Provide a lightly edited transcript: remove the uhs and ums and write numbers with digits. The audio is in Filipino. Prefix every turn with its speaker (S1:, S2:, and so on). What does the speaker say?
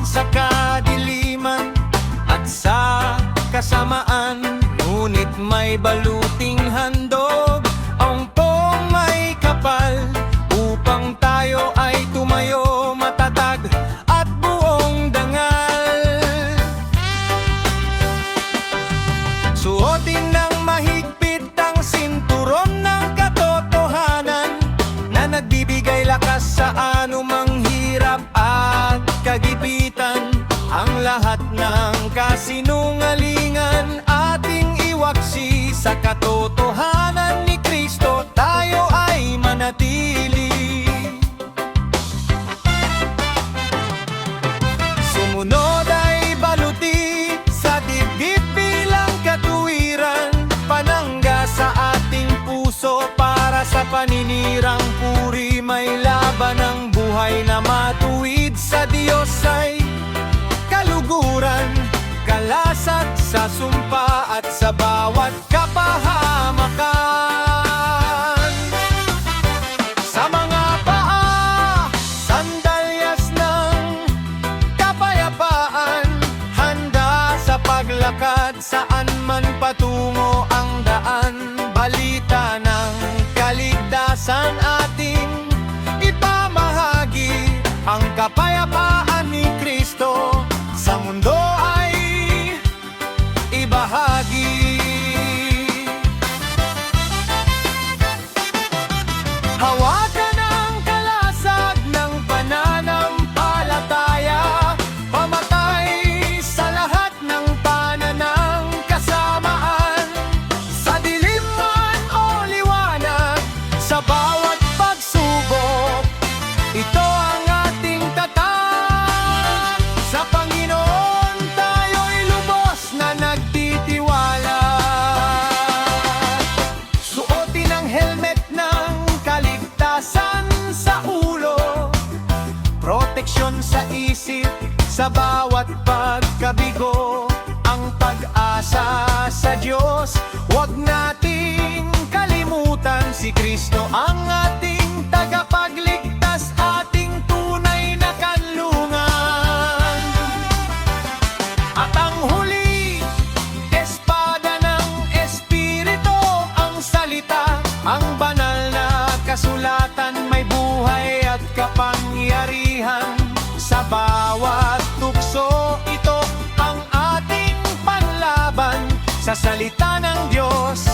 S1: sa kadiliman at sa kasamaan, ngunit may baluting handog ang pong may kapal, upang tayo ay tumayo matatag at buong dangal. Suotin ng mahigpit ang sinturon ng katotohanan na nagbibigay lakas sa anumang hirap at kagipitan. Ang lahat ng kasinungalingan ating iwaksi, sa katotohanan ni Kristo tayo ay manatili. Sumunod ay baluti sa dibdib bilang katuwiran, panangga sa ating puso para sa paninirang puri. May laban ng buhay na matuwid sa Diyos ay kaluguran, kalasag sa sumpa at sa bawat kapahamakan. Sa mga paa, sandalyas ng kapayapaan, handa sa paglakad saan man patungo ang daan. Balita ng kaligtasan ating ipamahagi, ang kapayapaan ni Kristo sa mundo ay ibahagi. Hawakan ang kalasag ng pananampalataya, pamatay sa lahat ng pananang kasamaan. Sa dilim man o liwanag, sa bawat pagsubok, ito ang ating tatag. Sa Panginoon tayo'y lubos na nagtitiwala. Suotin ang helmet ng kaligtasan sa ulo, proteksyon sa isip sa bawat pagkabigo. Ang pag-asa sa Diyos, huwag nating kalimutan, si Kristo ang ating tagapagligtas, ating tunay na kanlungan. At ang huli, espada ng Espiritu, ang salita, ang banal na kasulatan, may buhay at kapangyarihan. Sa bawat tukso, ito ang ating panlaban, sa salita ng Diyos